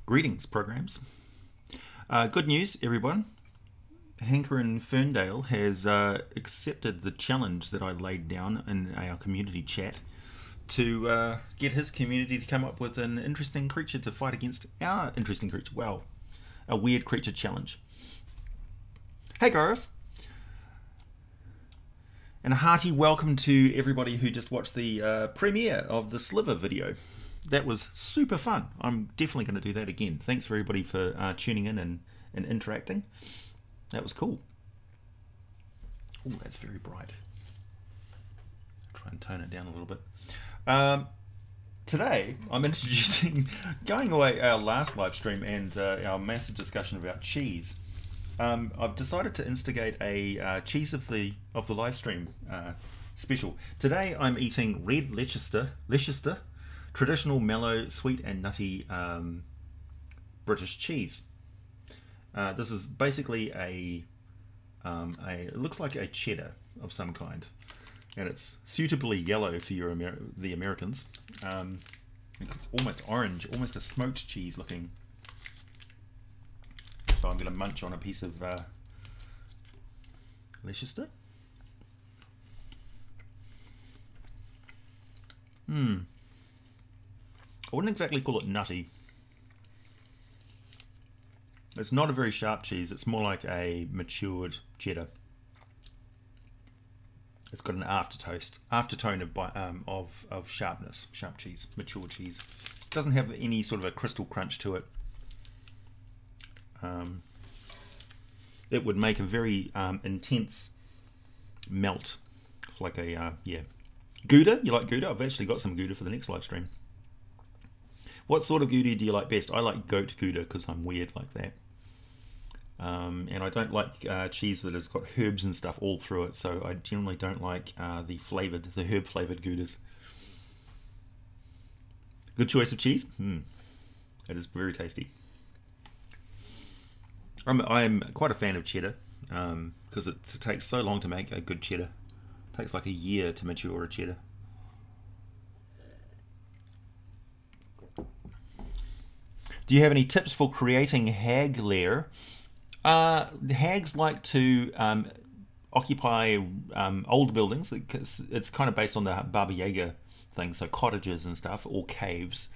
Greetings, programs. Good news, everyone. Hanker in Ferndale has accepted the challenge that I laid down in our community chat to get his community to come up with an interesting creature to fight against our interesting creature. Well, a weird creature challenge. Hey guys! And a hearty welcome to everybody who just watched the premiere of the Sliver video. That was super fun. I'm definitely going to do that again. Thanks for everybody for tuning in and interacting. That was cool. Oh, that's very bright. Try and tone it down a little bit. Today, I'm introducing, going away our last live stream and our massive discussion about cheese. I've decided to instigate a cheese of the live stream special. Today, I'm eating red Leicester, traditional mellow, sweet and nutty British cheese. This is basically it looks like a cheddar of some kind, and it's suitably yellow for the Americans. It's almost orange, almost a smoked cheese looking. So I'm going to munch on a piece of Leicester. I wouldn't exactly call it nutty. It's not a very sharp cheese. It's more like a matured cheddar. It's got an aftertone of sharpness, sharp cheese, mature cheese. It doesn't have any sort of a crystal crunch to it. It would make a very intense melt, like a Gouda. You like Gouda? I've actually got some Gouda for the next live stream. What sort of Gouda do you like best? I like goat Gouda because I'm weird like that. And I don't like cheese that has got herbs and stuff all through it, so I generally don't like the herb flavored Goudas. Good choice of cheese. It is very tasty. I'm quite a fan of cheddar because it takes so long to make a good cheddar. It takes like a year to mature a cheddar. Do you have any tips for creating hag lair? The hags like to occupy old buildings. It's kind of based on the Baba Yaga thing, so cottages and stuff, or caves.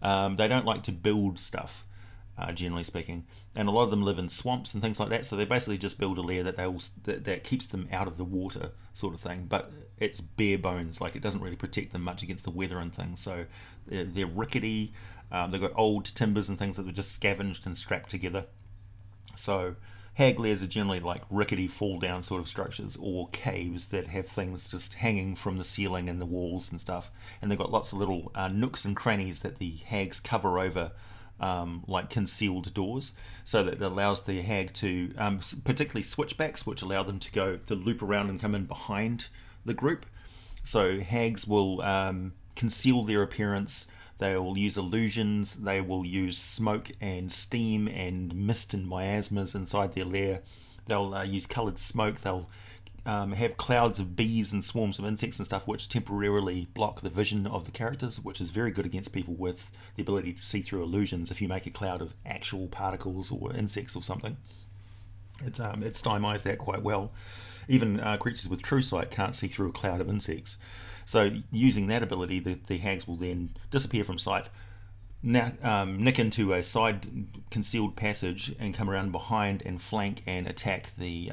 They don't like to build stuff, generally speaking, and a lot of them live in swamps and things like that. So they basically just build a lair that keeps them out of the water, sort of thing. But it's bare bones, like it doesn't really protect them much against the weather and things. So they're rickety. They've got old timbers and things that are just scavenged and strapped together. So hag lairs are generally like rickety fall down sort of structures, or caves that have things just hanging from the ceiling and the walls and stuff. And they've got lots of little nooks and crannies that the hags cover over, like concealed doors, so that it allows the hag to, particularly switchbacks, which allow them to loop around and come in behind the group. So hags will conceal their appearance. They will use illusions, they will use smoke and steam and mist and miasmas inside their lair. They'll use coloured smoke, they'll have clouds of bees and swarms of insects and stuff which temporarily block the vision of the characters, which is very good against people with the ability to see through illusions. If you make a cloud of actual particles or insects or something, it stymies that quite well. Even creatures with true sight can't see through a cloud of insects. So using that ability, the hags will then disappear from sight, nick into a side concealed passage and come around behind and flank and attack the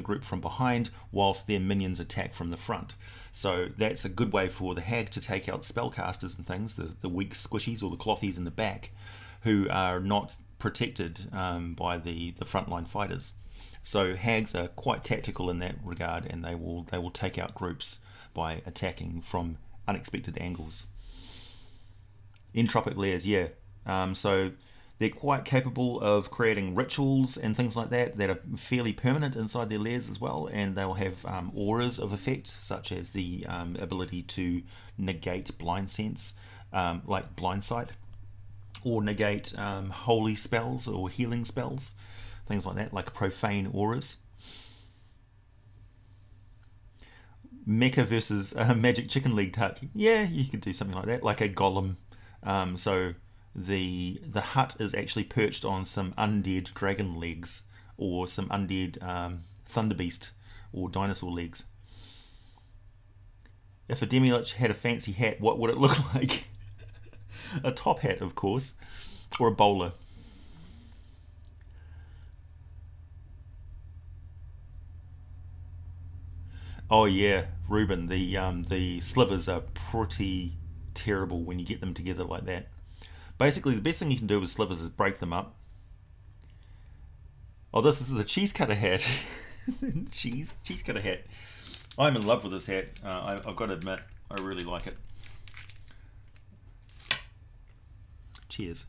group from behind, whilst their minions attack from the front. So that's a good way for the hag to take out spellcasters and things, the weak squishies or the clothies in the back, who are not protected by the frontline fighters. So hags are quite tactical in that regard, and they will take out groups by attacking from unexpected angles. Entropic lairs, yeah. So they're quite capable of creating rituals and things like that are fairly permanent inside their lairs as well, and they'll have auras of effect, such as the ability to negate blind sense, like blind sight, or negate holy spells or healing spells, things like that, like profane auras. Mecha versus Magic Chicken League tuck. Yeah, you could do something like that, like a golem. So the hut is actually perched on some undead dragon legs, or some undead thunder beast or dinosaur legs. If a demi-lich had a fancy hat, what would it look like? A top hat, of course, or a bowler. Oh yeah, Ruben, the slivers are pretty terrible when you get them together like that. Basically, the best thing you can do with slivers is break them up. Oh, this is the cheese cutter hat. cheese cutter hat. I'm in love with this hat. I've got to admit, I really like it. Cheers.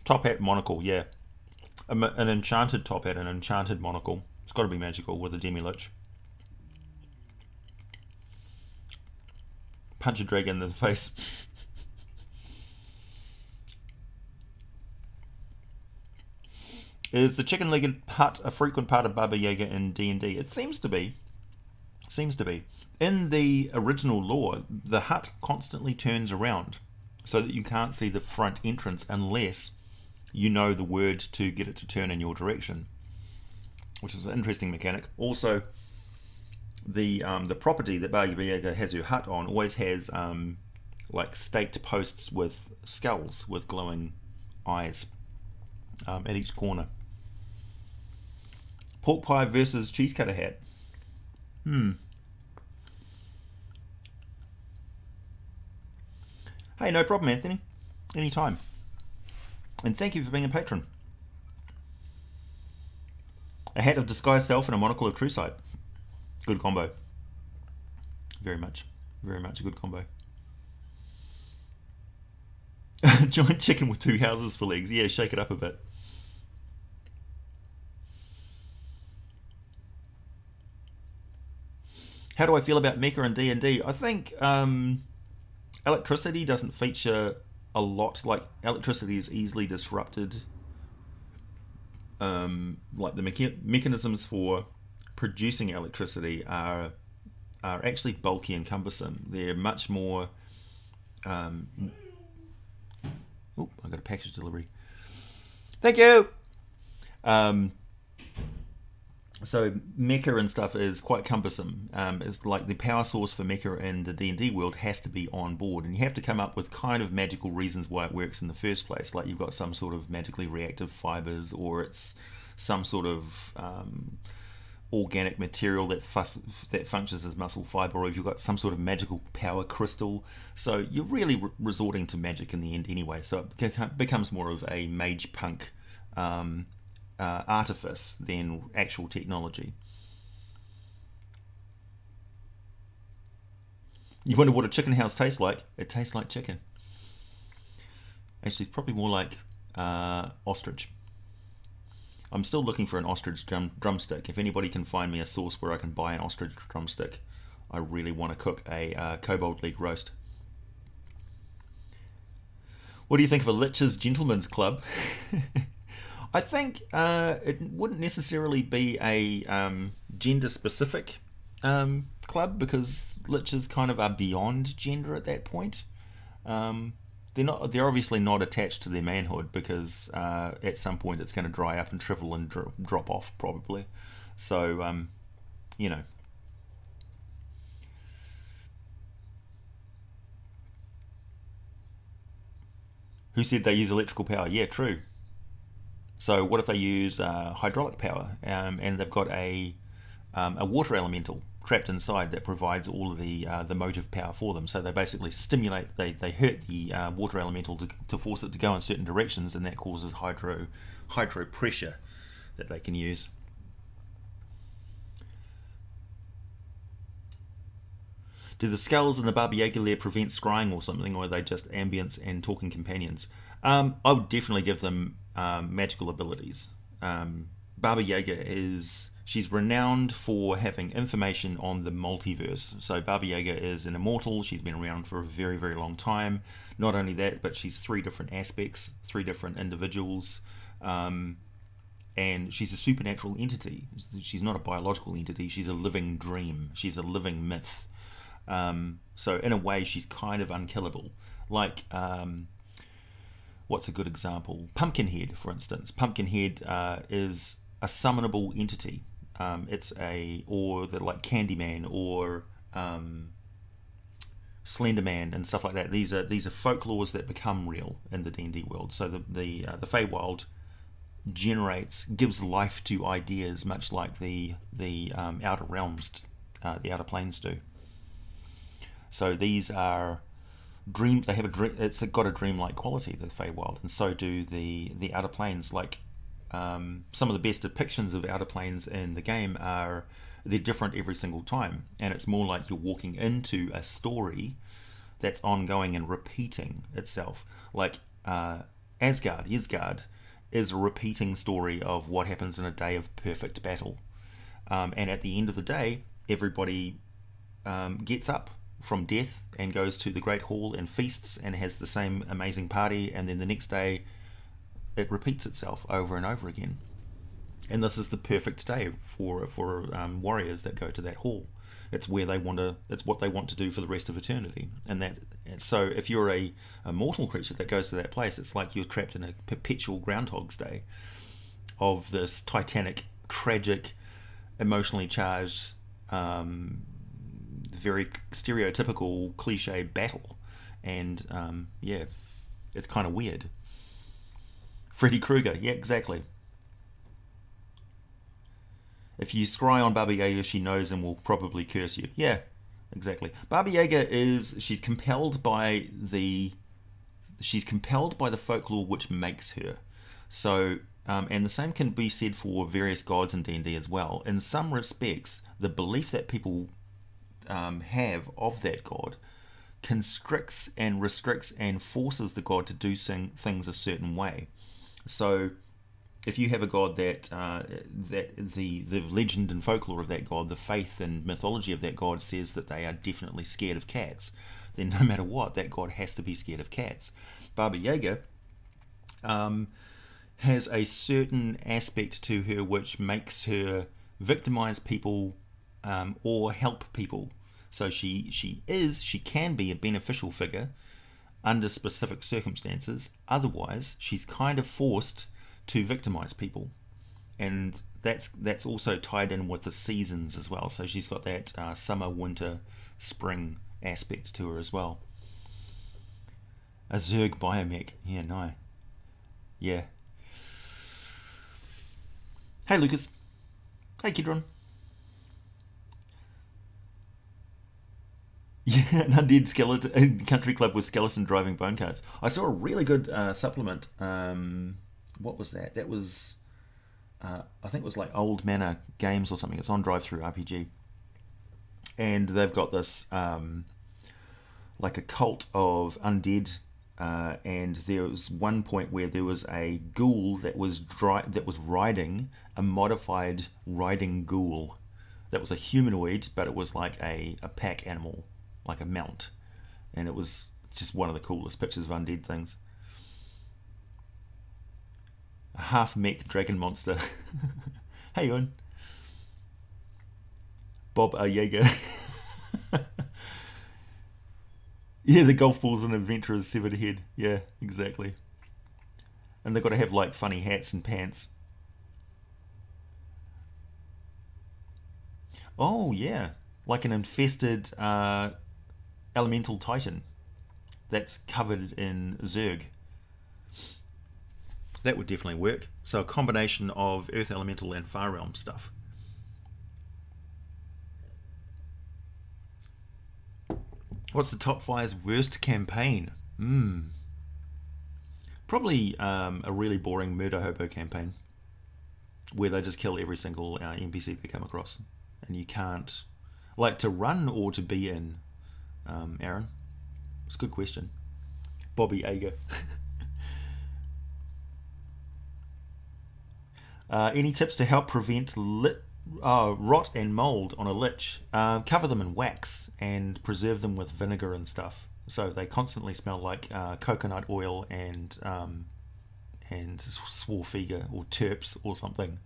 Top hat monocle, yeah. An enchanted top hat, an enchanted monocle. It's got to be magical with a demi-lich. Punch a dragon in the face. Is the chicken-legged hut a frequent part of Baba Yaga in D&D? It seems to be. Seems to be. In the original lore, the hut constantly turns around so that you can't see the front entrance unless you know the word to get it to turn in your direction, which is an interesting mechanic. Also, the property that Baba Yaga has her hut on always has like staked posts with skulls with glowing eyes at each corner. Pork pie versus cheese cutter hat. Hey, no problem, Anthony. Anytime. And thank you for being a patron. A hat of disguised self and a monocle of true sight. Good combo. Very much a good combo. Giant chicken with two houses for legs. Yeah, shake it up a bit. How do I feel about mecha and D&D? I think electricity doesn't feature a lot. Like, electricity is easily disrupted. Like the mechanisms for producing electricity are actually bulky and cumbersome. They're much more. Oh, I got a package delivery. Thank you. So mecha and stuff is quite cumbersome. It's like the power source for mecha in the D&D world has to be on board, and you have to come up with kind of magical reasons why it works in the first place. Like you've got some sort of magically reactive fibers, or it's some sort of organic material that functions as muscle fiber, or if you've got some sort of magical power crystal. So you're really resorting to magic in the end anyway. So it becomes more of a mage punk artifice than actual technology. You wonder what a chicken house tastes like? It tastes like chicken. Actually, probably more like ostrich. I'm still looking for an ostrich drumstick. If anybody can find me a source where I can buy an ostrich drumstick, I really want to cook a Kobold League roast. What do you think of a Lich's Gentleman's Club? I think it wouldn't necessarily be a gender-specific club, because liches kind of are beyond gender at that point. They're obviously not attached to their manhood, because at some point it's going to dry up and shrivel and drop off probably. So you know. Who said they use electrical power? Yeah, true. So what if they use hydraulic power, and they've got a water elemental trapped inside that provides all of the motive power for them? So they basically stimulate, they hurt the water elemental to force it to go in certain directions, and that causes hydro pressure that they can use. Do the skulls in the Baba Yaga lair prevent scrying or something, or are they just ambience and talking companions? I would definitely give them magical abilities. Baba Yaga she's renowned for having information on the multiverse. So Baba Yaga is an immortal. She's been around for a very, very long time. Not only that, but she's 3 different aspects, 3 different individuals. and she's a supernatural entity. She's not a biological entity. She's a living dream. She's a living myth. So in a way, she's kind of unkillable. Like, what's a good example? Pumpkinhead, for instance. Pumpkinhead is a summonable entity. Or like Candyman or Slenderman and stuff like that. These are folklores that become real in the D&D world. So the Feywild gives life to ideas, much like the outer realms, the outer planes do. So these are They have a dream. It's got a dreamlike quality, the Feywild, and so do the outer planes. Like some of the best depictions of outer planes in the game they're different every single time, and it's more like you're walking into a story that's ongoing and repeating itself. Like Asgard is a repeating story of what happens in a day of perfect battle, and at the end of the day, everybody gets up from death and goes to the Great Hall and feasts and has the same amazing party, and then the next day it repeats itself over and over again. And this is the perfect day for warriors that go to that hall. It's where it's what they want to do for the rest of eternity. And so if you're a mortal creature that goes to that place, it's like you're trapped in a perpetual Groundhog's Day of this titanic, tragic, emotionally charged, very stereotypical cliche battle. And it's kind of weird. Freddy Krueger, yeah, exactly. If you scry on Baba Yaga, she knows and will probably curse you. Yeah, exactly. Baba Yaga she's compelled by the folklore which makes her. So, and the same can be said for various gods in D&D as well. In some respects, the belief that people have of that god constricts and restricts and forces the god to do things a certain way. So if you have a god that the legend and folklore of that god, the faith and mythology of that god says that they are definitely scared of cats, then no matter what, that god has to be scared of cats. Baba Yaga has a certain aspect to her which makes her victimize people or help people. So she can be a beneficial figure under specific circumstances. Otherwise, she's kind of forced to victimize people, and that's also tied in with the seasons as well. So she's got that summer, winter, spring aspect to her as well. A zerg biomech, yeah, no, yeah. Hey Lucas, hey Kidron. Yeah, an undead skeleton country club with skeleton driving bone carts. I saw a really good supplement. What was that? That was, I think it was like Old Manor Games or something. It's on Drive-Thru RPG, and they've got this like a cult of undead, and there was one point where there was a ghoul that was riding a modified riding ghoul that was a humanoid, but it was like a pack animal, like a mount, and it was just one of the coolest pictures of undead things. A half-mech dragon monster. Hey, Ewan. Bob Yaga. Yeah, the golf ball's an adventurer's severed head. Yeah, exactly. And they've got to have like funny hats and pants. Oh, yeah. Like an infested elemental titan that's covered in zerg. That would definitely work. So a combination of Earth Elemental and Far Realm stuff. What's the top 5's worst campaign? Probably a really boring Murder Hobo campaign, where they just kill every single NPC they come across. And you can't... Like, to run or to be in, Aaron? It's a good question. Bobby Ager. Any tips to help prevent rot and mold on a lich? Cover them in wax and preserve them with vinegar and stuff, so they constantly smell like coconut oil and and Swarfiga or Terps or something.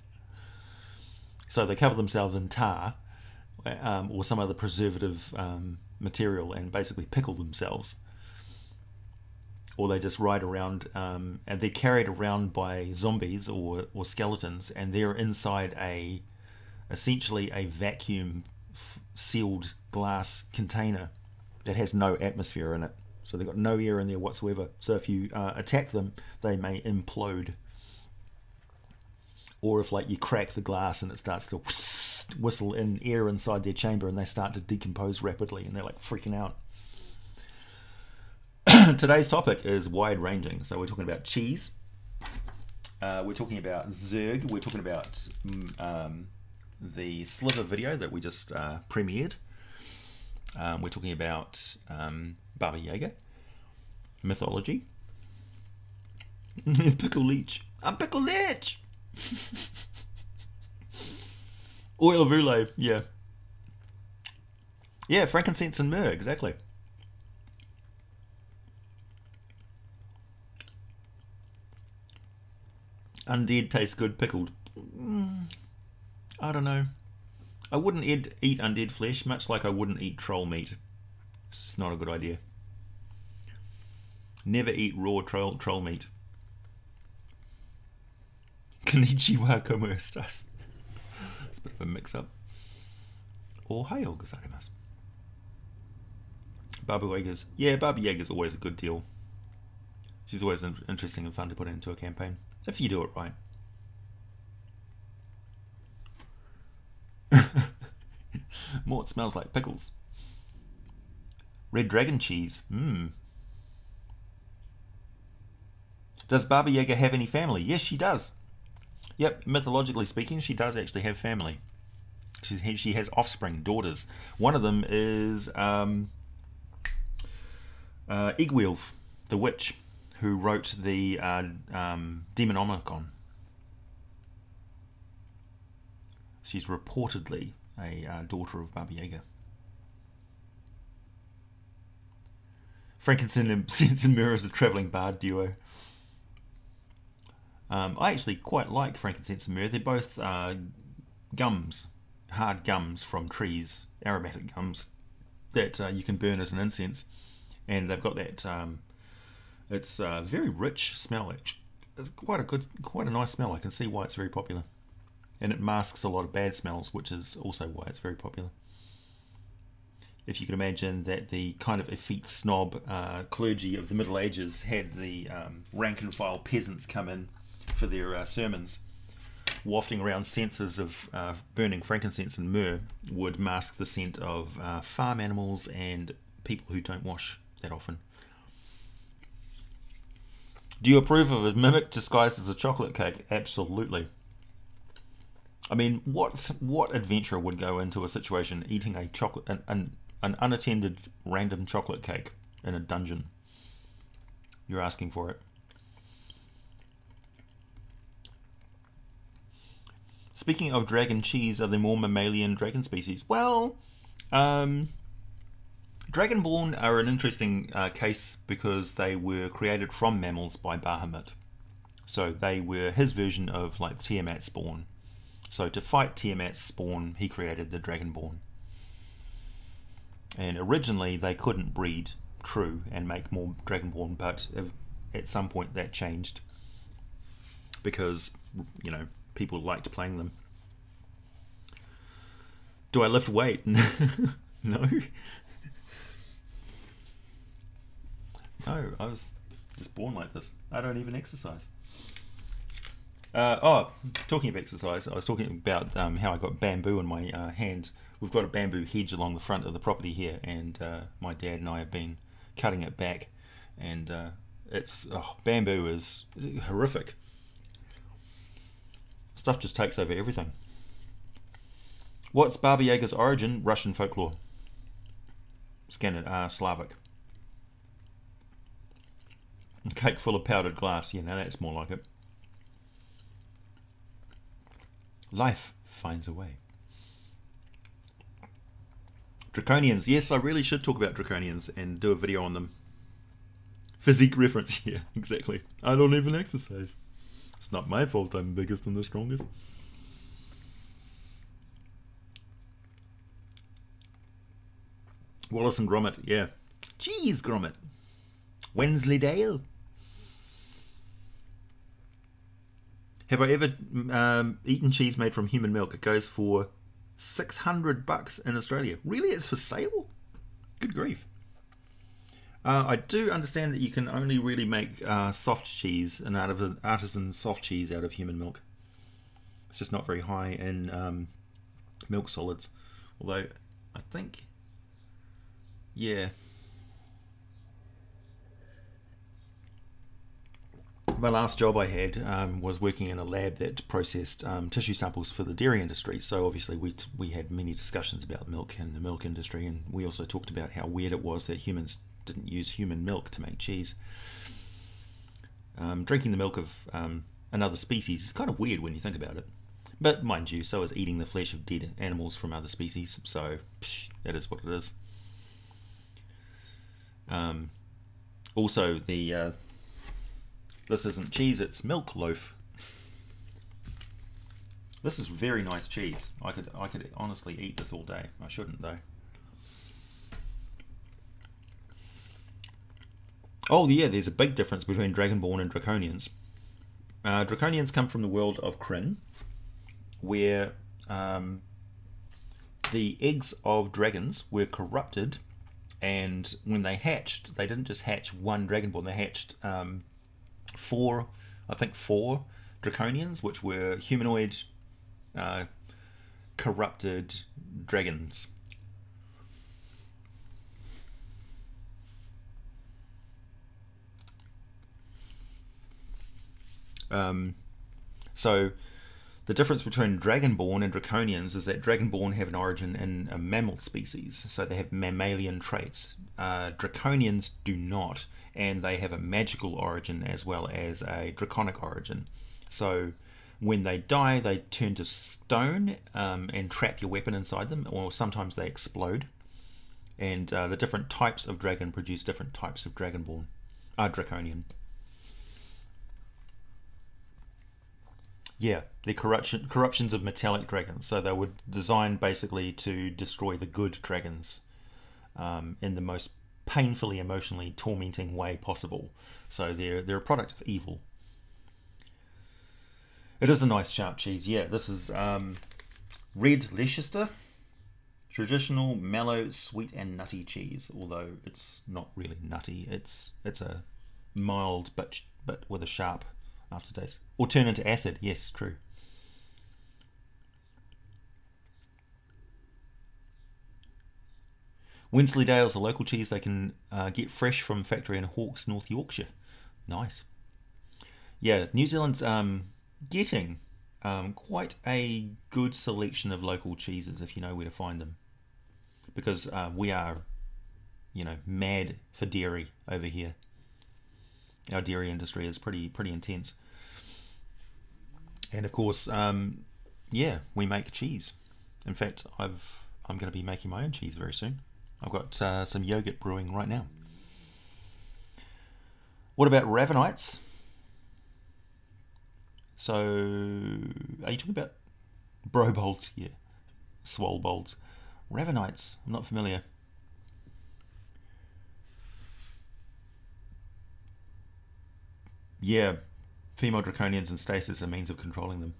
So they cover themselves in tar or some other preservative material and basically pickle themselves. Or they just ride around and they're carried around by zombies or skeletons, and they're inside essentially a vacuum sealed glass container that has no atmosphere in it. So they've got no air in there whatsoever. So if you attack them, they may implode. Or if like you crack the glass and it starts to whistle in air inside their chamber and they start to decompose rapidly and they're like freaking out. Today's topic is wide-ranging. So we're talking about cheese. We're talking about zerg. We're talking about the Sliver video that we just premiered. We're talking about Baba Yaga, mythology, pickle leech. I'm pickle leech. Oil of Ule, yeah, frankincense and myrrh, exactly. Undead tastes good pickled. I don't know. I wouldn't eat undead flesh, much like I wouldn't eat troll meat. It's just not a good idea. Never eat raw troll meat. Konnichiwa, como estas? It's a bit of a mix-up. Ohayo gozaimasu. Baba Yaga's. Yeah, Baba Yaga's always a good deal. She's always interesting and fun to put into a campaign, if you do it right. Mort smells like pickles. Red dragon cheese. Does Baba Yaga have any family? Yes, she does. Yep, mythologically speaking, she does actually have family. She has offspring, daughters. One of them is Igwilf, the witch, who wrote the Demonomicon. She's reportedly a daughter of Baba Yaga. Frankincense and myrrh is a travelling bard duo. I actually quite like frankincense and myrrh. They're both gums, hard gums from trees, aromatic gums that you can burn as an incense, and they've got that. It's a very rich smell. It's quite a nice smell. I can see why it's very popular, and it masks a lot of bad smells, which is also why it's very popular. If you can imagine that the kind of effete snob clergy of the Middle Ages had the rank and file peasants come in for their sermons, wafting around censers of burning frankincense and myrrh would mask the scent of farm animals and people who don't wash that often. Do you approve of a mimic disguised as a chocolate cake? Absolutely. I mean, what adventurer would go into a situation eating a chocolate, an unattended random chocolate cake in a dungeon? You're asking for it. Speaking of dragon cheese, are there more mammalian dragon species? Well, Dragonborn are an interesting case because they were created from mammals by Bahamut. So they were his version of like Tiamat's spawn. So to fight Tiamat's spawn, he created the Dragonborn. And originally they couldn't breed true and make more Dragonborn, but at some point that changed because, you know, people liked playing them. Do I lift weight? No. No, I was just born like this. I don't even exercise. Talking of exercise, I was talking about how I got bamboo in my hand. We've got a bamboo hedge along the front of the property here, and my dad and I have been cutting it back, and bamboo is horrific. Stuff just takes over everything. What's Baba Yaga's origin? Russian folklore. Slavic. A cake full of powdered glass. Yeah, now that's more like it. Life finds a way. Draconians. Yes, I really should talk about Draconians and do a video on them. Physique reference. Yeah, exactly. I don't even exercise. It's not my fault I'm biggest and the strongest. Wallace and Gromit, yeah. Cheese Gromit. Wensleydale. Have I ever eaten cheese made from human milk? It goes for $600 in Australia. Really? It's for sale? Good grief. I do understand that you can only really make soft cheese and out of an artisan soft cheese out of human milk. It's just not very high in milk solids. Although I think, yeah. My last job I had was working in a lab that processed tissue samples for the dairy industry. So obviously we had many discussions about milk and the milk industry, and we also talked about how weird it was that humans didn't use human milk to make cheese. Drinking the milk of another species is kind of weird when you think about it. But mind you, so is eating the flesh of dead animals from other species. So that is what it is. Also, the this isn't cheese, it's milk loaf. This is very nice cheese. I could honestly eat this all day. I shouldn't though. Oh yeah, there's a big difference between Dragonborn and Draconians. Draconians come from the world of Kryn, where the eggs of dragons were corrupted, and when they hatched, they didn't just hatch one Dragonborn, they hatched four Draconians, which were humanoid corrupted dragons. So the difference between Dragonborn and Draconians is that Dragonborn have an origin in a mammal species, so they have mammalian traits. Draconians do not, and they have a magical origin as well as a draconic origin. So when they die, they turn to stone and trap your weapon inside them, or sometimes they explode. And the different types of dragon produce different types of Draconian. Yeah, they're corruptions of metallic dragons. So they were designed basically to destroy the good dragons in the most painfully, emotionally tormenting way possible. So they're a product of evil. It is a nice sharp cheese. Yeah, this is red Leicester. Traditional, mellow, sweet and nutty cheese. Although it's not really nutty. It's a mild but with a sharp aftertaste. Or turn into acid. Yes, true. Wensleydale's a local cheese they can get fresh from factory in Hawkes, North Yorkshire. Nice. Yeah, New Zealand's getting quite a good selection of local cheeses if you know where to find them. Because we are, mad for dairy over here. Our dairy industry is pretty intense. And of course, yeah, we make cheese. In fact, I'm going to be making my own cheese very soon. I've got some yogurt brewing right now. What about Ravenites? So, are you talking about Brobolds? Yeah, Swolebolds. Ravenites, I'm not familiar. Yeah, female draconians and stasis are means of controlling them.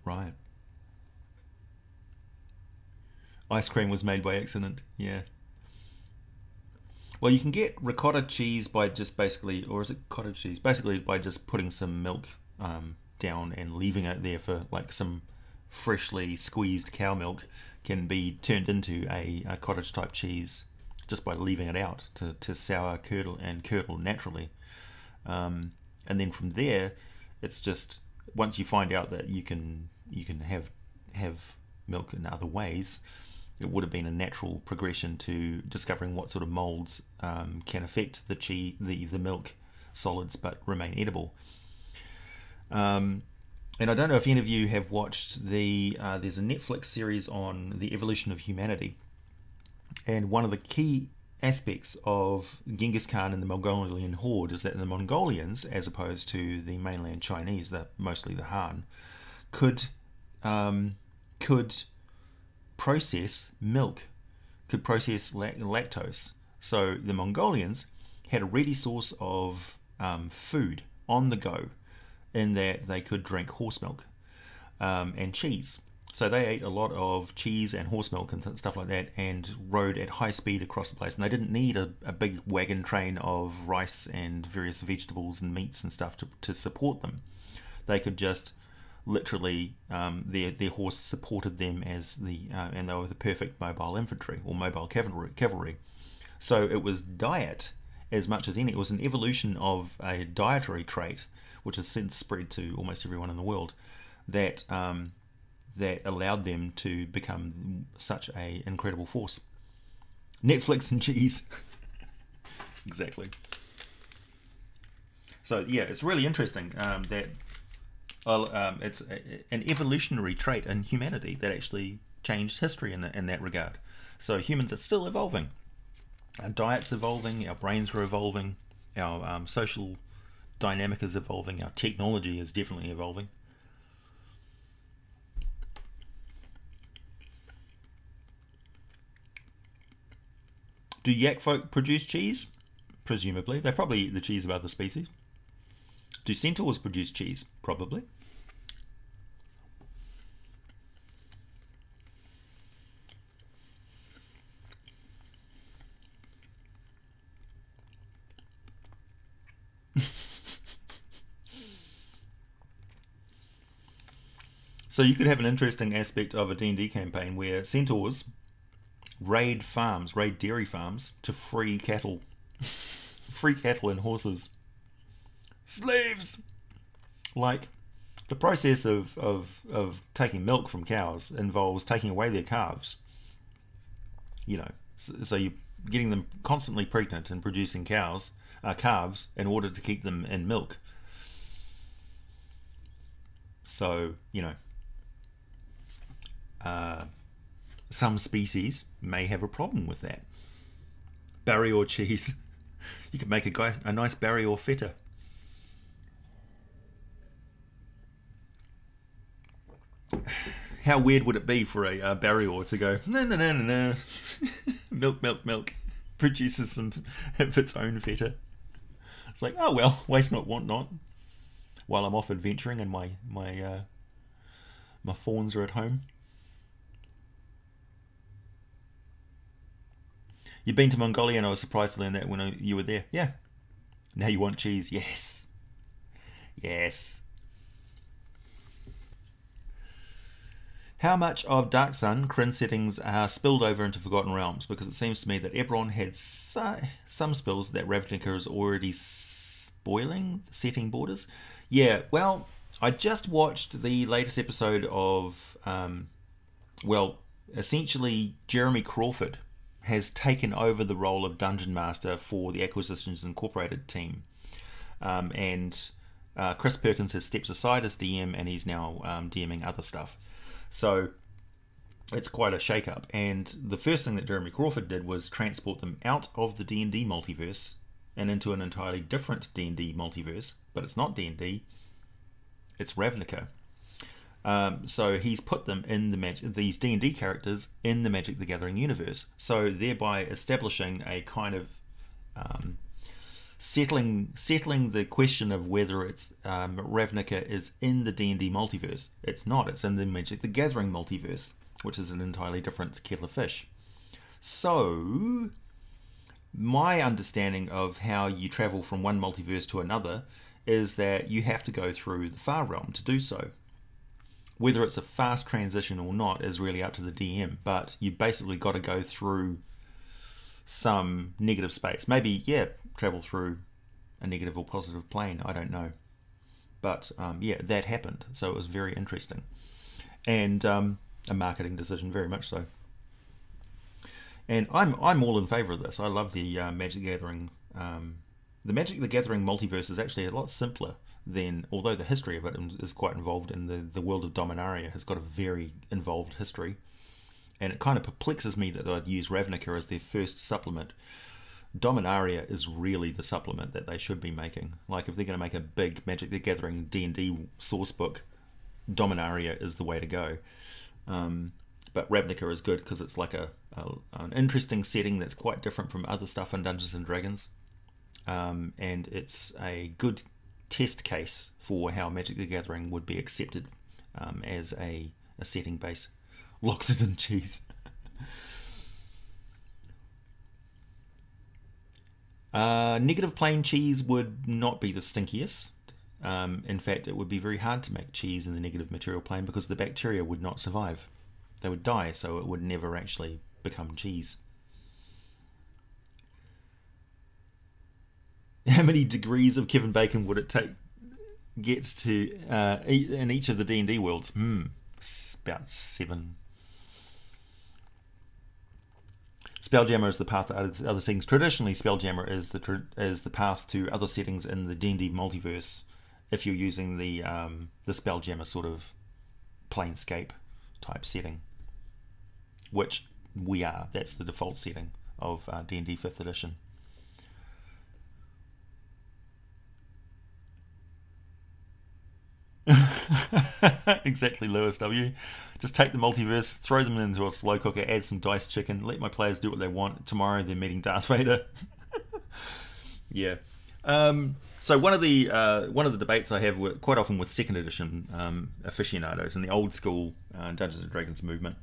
Right. Ice cream was made by accident, yeah. Well, you can get ricotta cheese by just basically, or is it cottage cheese? Basically by just putting some milk down and leaving it there for like some freshly squeezed cow milk can be turned into a cottage type cheese just by leaving it out to sour, curdle naturally. And then from there, it's just once you find out that you can have milk in other ways, it would have been a natural progression to discovering what sort of molds can affect the milk solids but remain edible. And I don't know if any of you have watched there's a Netflix series on the evolution of humanity, and one of the key aspects of Genghis Khan and the Mongolian horde is that the Mongolians, as opposed to the mainland Chinese, mostly the Han, could process milk, could process lactose. So the Mongolians had a ready source of food on the go, in that they could drink horse milk and cheese. So they ate a lot of cheese and horse milk and stuff like that, and rode at high speed across the place. And they didn't need a big wagon train of rice and various vegetables and meats and stuff to support them. They could just literally, their horse supported them as and they were the perfect mobile infantry or mobile cavalry. So it was diet as much as any. It was an evolution of a dietary trait, which has since spread to almost everyone in the world, that allowed them to become such an incredible force. Netflix and cheese. Exactly. So yeah, it's really interesting that it's an evolutionary trait in humanity that actually changed history in that regard. So humans are still evolving. Our diet's evolving, our brains are evolving, our social dynamic is evolving, our technology is definitely evolving. Do yak folk produce cheese? Presumably. They probably eat the cheese of other species. Do centaurs produce cheese? Probably. So you could have an interesting aspect of a D&D campaign where centaurs raid dairy farms to free cattle and horses. Slaves! Like, the process of taking milk from cows involves taking away their calves. You know, so you're getting them constantly pregnant and producing calves in order to keep them in milk. So, you know, some species may have a problem with that. Barrier cheese. You could make a nice barrier feta. How weird would it be for a barrier to go, no, milk, produces some of its own feta. It's like, oh well, waste not, want not. While I'm off adventuring and my fawns are at home. You've been to Mongolia, and I was surprised to learn that when you were there. Yeah. Now you want cheese. Yes. Yes. How much of Dark Sun Kryn settings are spilled over into Forgotten Realms? Because it seems to me that Eberron had some spills that Ravnica is already spoiling the setting borders. Yeah, well, I just watched the latest episode of, essentially Jeremy Crawford has taken over the role of Dungeon Master for the Acquisitions Incorporated team. And Chris Perkins has stepped aside as DM, and he's now DMing other stuff. So it's quite a shake-up. And the first thing that Jeremy Crawford did was transport them out of the D&D multiverse and into an entirely different D&D multiverse. But it's not D&D, it's Ravnica. So he's put them in these D&D characters in the Magic the Gathering universe, so thereby establishing a kind of settling the question of whether it's Ravnica is in the D&D multiverse. It's not. It's in the Magic the Gathering multiverse, which is an entirely different kettle of fish. So my understanding of how you travel from one multiverse to another is that you have to go through the Far Realm to do so. Whether it's a fast transition or not is really up to the DM, but you basically got to go through some negative space. Maybe, yeah, travel through a negative or positive plane, I don't know. But yeah, that happened, so it was very interesting. And a marketing decision, very much so. And I'm all in favour of this. I love the Magic the Gathering. The Magic the Gathering multiverse is actually a lot simpler than, although the history of it is quite involved, in the world of Dominaria has got a very involved history, and it kind of perplexes me that I'd use Ravnica as their first supplement. Dominaria is really the supplement that they should be making. Like if they're going to make a big Magic the Gathering D&D source book, Dominaria is the way to go. But Ravnica is good because it's like an interesting setting that's quite different from other stuff in Dungeons and Dragons, and it's a good test case for how Magic the Gathering would be accepted as a setting base. Loxodon cheese. Negative plain cheese would not be the stinkiest. In fact, it would be very hard to make cheese in the negative material plane because the bacteria would not survive. They would die, so it would never actually become cheese. How many degrees of Kevin Bacon would it get to in each of the D&D worlds? About 7. Spelljammer is the path to other settings. Traditionally, Spelljammer is the path to other settings in the D&D multiverse. If you're using the Spelljammer sort of planescape type setting, which we are. That's the default setting of D&D 5th edition. Exactly, Lewis W. Just take the multiverse, throw them into a slow cooker, add some diced chicken, let my players do what they want. Tomorrow they're meeting Darth Vader. Yeah. So one of the debates I have quite often with 2nd edition aficionados in the old school Dungeons and Dragons movement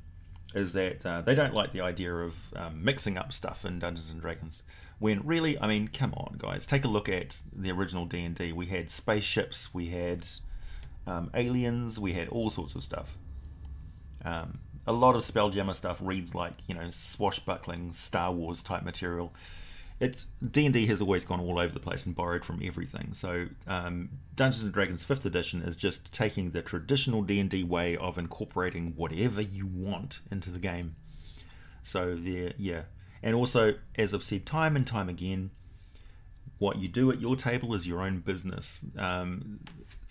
is that they don't like the idea of mixing up stuff in Dungeons and Dragons. When really, I mean, come on, guys, take a look at the original D&D. We had spaceships, we had aliens, we had all sorts of stuff. A lot of Spelljammer stuff reads like, swashbuckling Star Wars type material. D&D has always gone all over the place and borrowed from everything. So Dungeons and Dragons 5th edition is just taking the traditional D&D way of incorporating whatever you want into the game. So yeah. And also, as I've said time and time again, what you do at your table is your own business.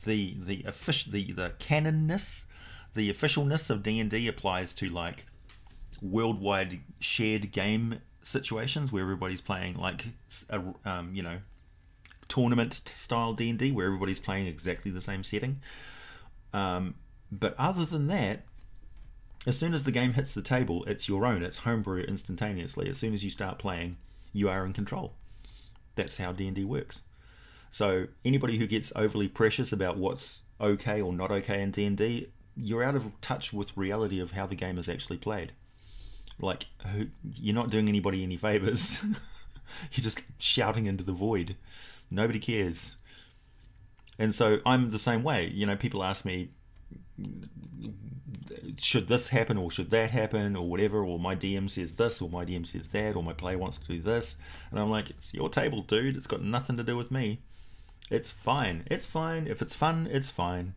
The canonness, the officialness of D&D applies to like worldwide shared game situations where everybody's playing like a tournament style D&D where everybody's playing exactly the same setting. But other than that, as soon as the game hits the table, it's your own. It's homebrew instantaneously. As soon as you start playing, you are in control. That's how D&D works. So anybody who gets overly precious about what's okay or not okay in D&D, you're out of touch with reality of how the game is actually played. Like, you're not doing anybody any favors. You're just shouting into the void. Nobody cares. And so I'm the same way. People ask me, should this happen or should that happen or whatever, or my DM says this or my DM says that, or my player wants to do this. And I'm like, it's your table, dude. It's got nothing to do with me. It's fine. It's fine. If it's fun, it's fine.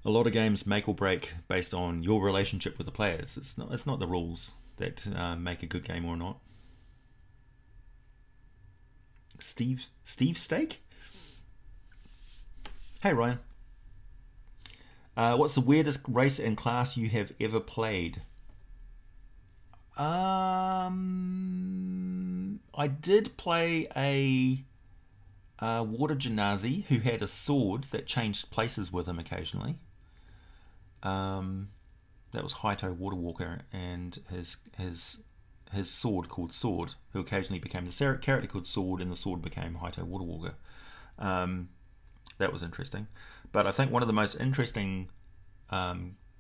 A lot of games make or break based on your relationship with the players. It's not the rules that make a good game or not. Steve Steak? Hey Ryan. What's the weirdest race and class you have ever played? I did play a water genasi who had a sword that changed places with him occasionally. That was Haito Waterwalker and his sword called Sword, who occasionally became the character called Sword, and the sword became Haito Waterwalker. That was interesting. But I think one of the most interesting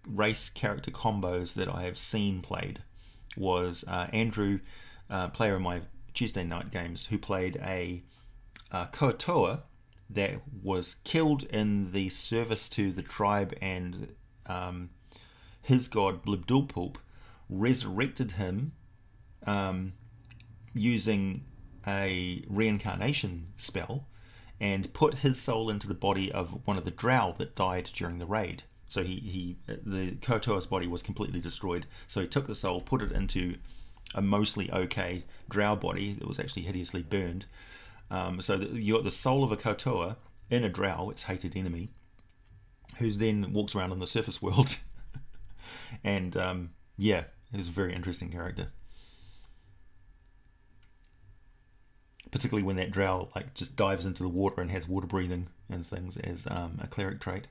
race character combos that I have seen played was Andrew, player of my Tuesday night games, who played a Koatoa that was killed in the service to the tribe, and his god Blibdulpoop resurrected him using a reincarnation spell, and put his soul into the body of one of the drow that died during the raid. So the Koatoa's body was completely destroyed. So he took the soul, put it into a mostly okay drow body that was actually hideously burned. So you got the soul of a Koatoa in a drow, its hated enemy, who then walks around in the surface world. And yeah, he's a very interesting character. particularly when that drow like just dives into the water and has water breathing and things as a cleric trait.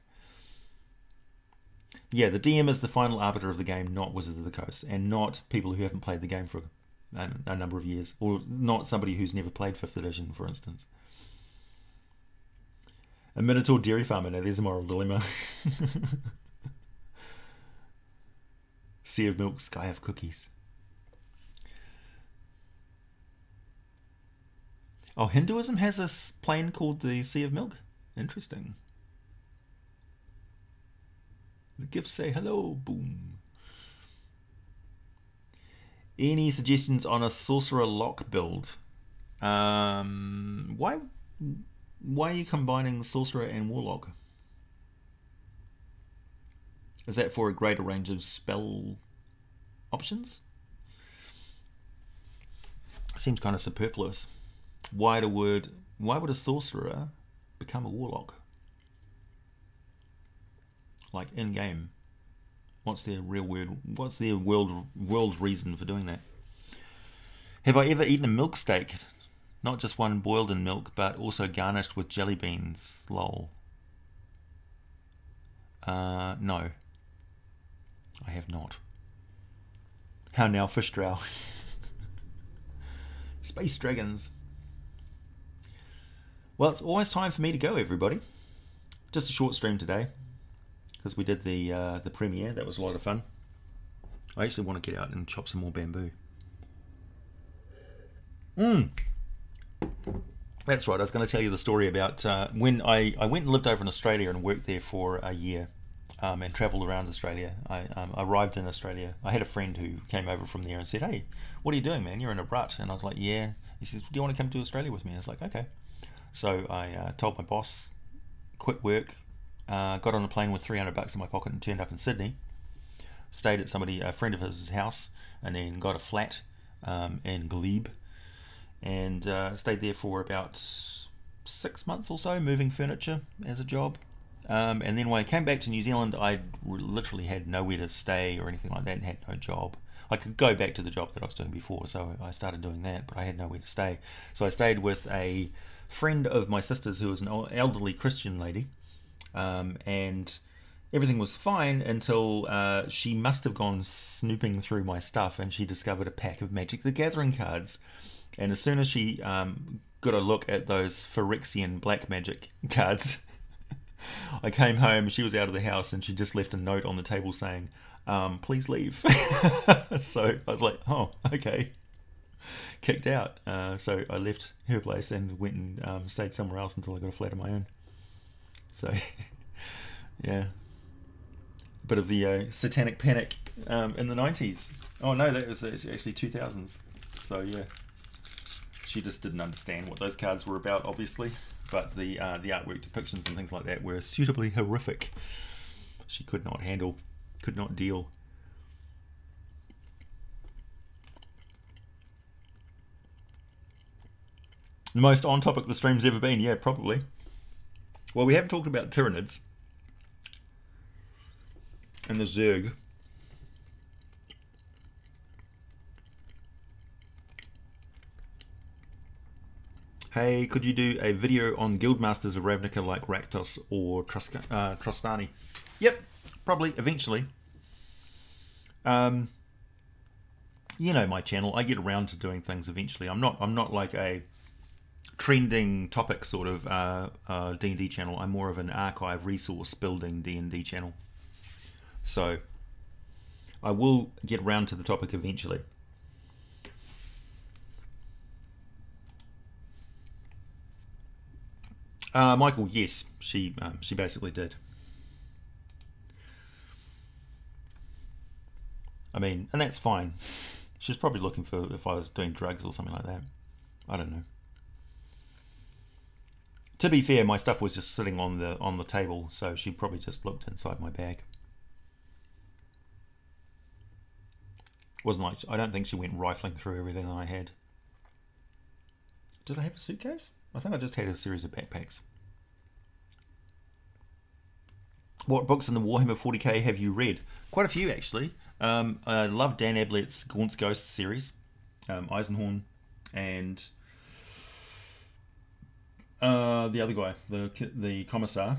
Yeah, the DM is the final arbiter of the game, not Wizards of the Coast, and not people who haven't played the game for a number of years, or not somebody who's never played 5th edition, for instance. A Minotaur dairy farmer. Now, there's a moral dilemma. Sea of milk, sky of cookies. Oh, Hinduism has this plane called the Sea of Milk. Interesting. The gifts say hello, boom. Any suggestions on a sorcerer lock build? Why are you combining sorcerer and warlock? Is that for a greater range of spell options? Seems kind of superfluous. Why would a sorcerer become a warlock? Like in game, what's their world reason for doing that? Have I ever eaten a milk steak? Not just one boiled in milk, but also garnished with jelly beans. Lol. No, I have not. How now, fish drow? Space dragons. Well, it's always time for me to go, everybody. Just a short stream today, because we did the premiere. That was a lot of fun. I actually want to get out and chop some more bamboo. That's right, I was going to tell you the story about when I went and lived over in Australia and worked there for a year, and travelled around Australia. I arrived in Australia. I had a friend who came over from there and said, "Hey, what are you doing, man? You're in a rut." And I was like, "Yeah." He says, "Do you want to come to Australia with me?" I was like, "Okay." So I told my boss, quit work, got on a plane with $300 in my pocket and turned up in Sydney. Stayed at a friend of his house, and then got a flat in Glebe, and stayed there for about 6 months or so, moving furniture as a job. And then when I came back to New Zealand, I literally had nowhere to stay or anything like that, and had no job. I could go back to the job that I was doing before, so I started doing that, but I had nowhere to stay. So I stayed with a friend of my sister's who was an elderly Christian lady, and everything was fine until she must have gone snooping through my stuff, and she discovered a pack of Magic the Gathering cards. And as soon as she got a look at those Phyrexian black magic cards, I came home, she was out of the house, and she just left a note on the table saying, "Please leave." So I was like, oh, okay. Kicked out. So I left her place and went and stayed somewhere else until I got a flat of my own. So, yeah. A bit of the satanic panic in the 90s. Oh no, that was actually 2000s. So yeah. She just didn't understand what those cards were about, obviously. But the artwork depictions and things like that were suitably horrific. She could not handle, could not deal. The most on topic the stream's ever been, yeah, probably. Well, we haven't talked about tyranids and the zerg. Hey, could you do a video on Guildmasters of Ravnica like Rakdos or Trostani? Yep, probably, eventually. You know my channel. I get around to doing things eventually. I'm not like a trending topic sort of D&D channel. I'm more of an archive resource building D&D channel. So I will get around to the topic eventually. Michael, yes, she basically did. I mean, and that's fine. She's probably looking for if I was doing drugs or something like that. I don't know. To be fair, my stuff was just sitting on the table, so she probably just looked inside my bag. Wasn't like, I don't think she went rifling through everything I had. Did I have a suitcase? I think I just had a series of backpacks. What books in the Warhammer 40k have you read? Quite a few, actually. I love Dan Ablett's Gaunt's Ghost series, Eisenhorn, and The other guy, the commissar.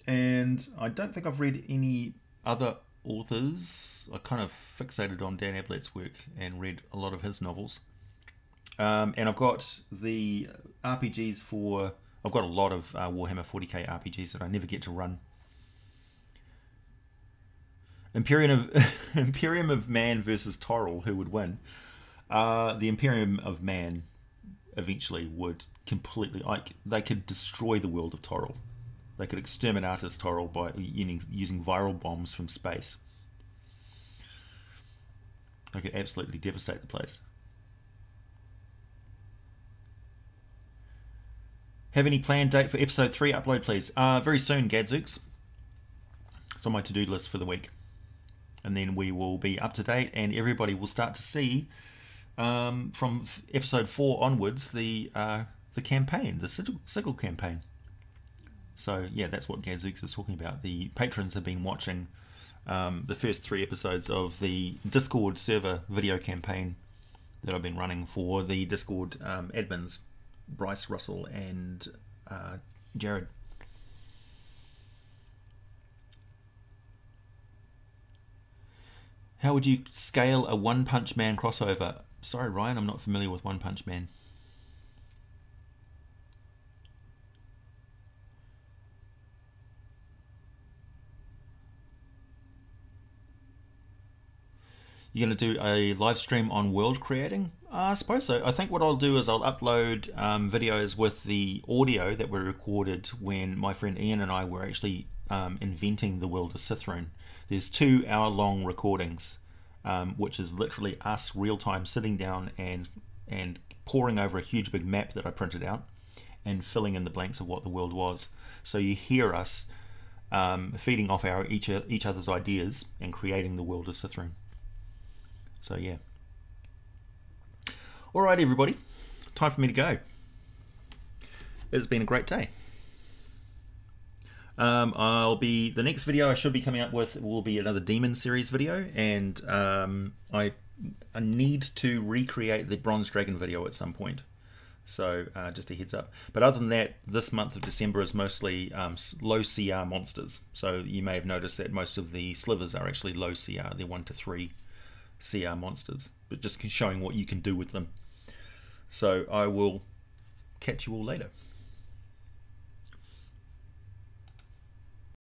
And I don't think I've read any other authors. I kind of fixated on Dan Ablett's work and read a lot of his novels. And I've got the RPGs for... I've got a lot of Warhammer 40k RPGs that I never get to run. Imperium of Man versus Toril, who would win? The Imperium of Man eventually would completely... they could destroy the world of Toril. They could exterminate Toril by using viral bombs from space. They could absolutely devastate the place. Have any planned date for episode 3 upload, please? Very soon, Gadzooks. It's on my to-do list for the week. And then we will be up to date and everybody will start to see from episode 4 onwards the campaign, the Sigil campaign. So yeah, that's what Gadzooks is talking about. The patrons have been watching the first 3 episodes of the Discord server video campaign that I've been running for the Discord admins, Bryce, Russell, and Jared. How would you scale a One Punch Man crossover? Sorry, Ryan, I'm not familiar with One Punch Man. You're going to do a live stream on world creating? I suppose so. I think what I'll do is I'll upload videos with the audio that were recorded when my friend Ian and I were actually inventing the world of Sithrun. There's 2-hour-long recordings, which is literally us real-time sitting down and poring over a huge big map that I printed out and filling in the blanks of what the world was. So you hear us feeding off each other's ideas and creating the world of Sithrun. So yeah. Alright everybody, time for me to go. It's been a great day. The next video I should be coming up with will be another Demon series video, and I need to recreate the Bronze Dragon video at some point. So just a heads up. But other than that, this month of December is mostly low CR monsters. So you may have noticed that most of the Slivers are actually low CR. They're 1 to 3 CR monsters, but just showing what you can do with them. So I will catch you all later.